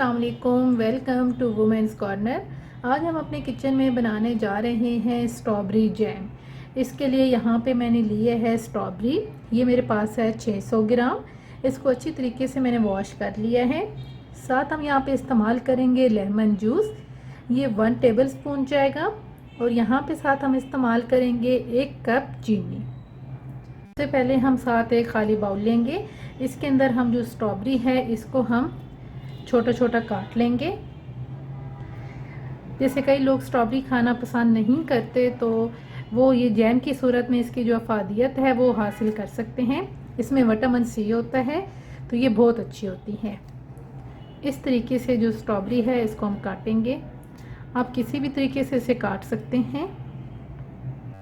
अस्सलाम वालेकुम, welcome to women's corner. आज हम अपने किचन में बनाने जा रहे हैं स्ट्रॉबेरी जैम। इसके लिए यहाँ पे मैंने लिए है स्ट्रॉबेरी। ये मेरे पास है 600 ग्राम। इसको अच्छी तरीके से मैंने वॉश कर लिया है। साथ हम यहाँ पे इस्तेमाल करेंगे लेमन जूस, ये 1 टेबल स्पून जाएगा। और यहाँ पे साथ हम इस्तेमाल करेंगे 1 कप चीनी। सबसे पहले हम साथ एक खाली बाउल लेंगे। इसके अंदर हम जो स्ट्रॉबेरी है इसको हम छोटा छोटा काट लेंगे। जैसे कई लोग स्ट्रॉबेरी खाना पसंद नहीं करते तो वो ये जैम की सूरत में इसकी जो अफादियत है वो हासिल कर सकते हैं। इसमें विटामिन सी होता है तो ये बहुत अच्छी होती है। इस तरीके से जो स्ट्रॉबेरी है इसको हम काटेंगे। आप किसी भी तरीके से इसे काट सकते हैं।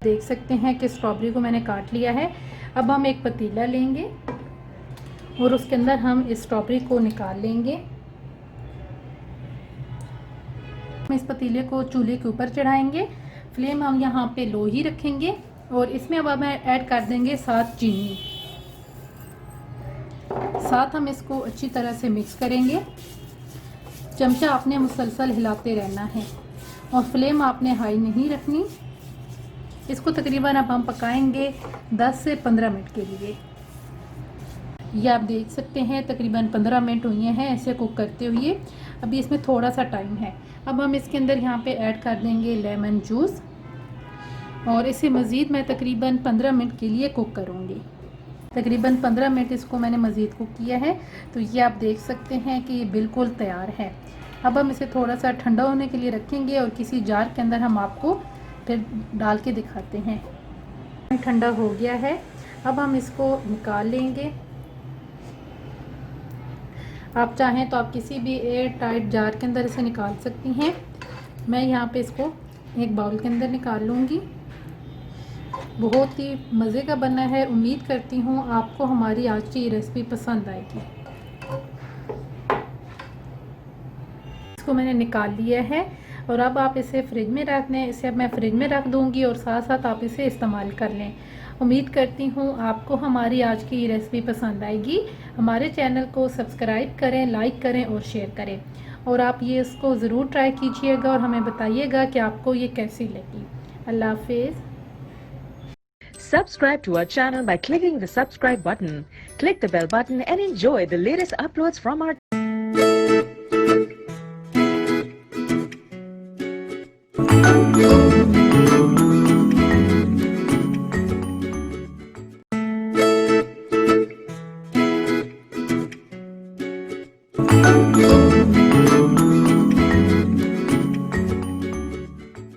देख सकते हैं कि स्ट्रॉबेरी को मैंने काट लिया है। अब हम एक पतीला लेंगे और उसके अंदर हम इस स्ट्रॉबेरी को निकाल लेंगे। हम इस पतीले को चूल्हे के ऊपर चढ़ाएंगे। फ्लेम हम यहाँ पे लो ही रखेंगे और इसमें अब हम ऐड कर देंगे साथ चीनी। साथ हम इसको अच्छी तरह से मिक्स करेंगे। चमचा आपने मुसलसल हिलाते रहना है और फ्लेम आपने हाई नहीं रखनी। इसको तकरीबन अब हम पकाएंगे 10 से 15 मिनट के लिए। ये आप देख सकते हैं तकरीबन 15 मिनट हुए हैं ऐसे कुक करते हुए। अभी इसमें थोड़ा सा टाइम है। अब हम इसके अंदर यहाँ पे ऐड कर देंगे लेमन जूस और इसे मज़ीद मैं तकरीबन 15 मिनट के लिए कुक करूँगी। तकरीबन 15 मिनट इसको मैंने मज़ीद कुक किया है। तो ये आप देख सकते हैं कि ये बिल्कुल तैयार है। अब हम इसे थोड़ा सा ठंडा होने के लिए रखेंगे और किसी जार के अंदर हम आपको फिर डाल के दिखाते हैं। ठंडा हो गया है, अब हम इसको निकाल लेंगे। आप चाहें तो आप किसी भी एयर टाइट जार के अंदर इसे निकाल सकती हैं। मैं यहाँ पे इसको एक बाउल के अंदर निकाल लूँगी। बहुत ही मज़े का बना है। उम्मीद करती हूँ आपको हमारी आज की ये रेसिपी पसंद आएगी। इसको मैंने निकाल लिया है और अब आप इसे फ्रिज में रख लें। इसे अब मैं फ्रिज में रख दूँगी और साथ साथ आप इसे इस्तेमाल कर लें। उम्मीद करती हूँ आपको हमारी आज की रेसिपी पसंद आएगी। हमारे चैनल को सब्सक्राइब करें, लाइक करें और शेयर करें। और आप ये इसको ज़रूर ट्राई कीजिएगा और हमें बताइएगा कि आपको ये कैसी लगी। अल्लाह हाफिज़। Subscribe to our channel by clicking the subscribe button. Click the bell button and enjoy the latest uploads from our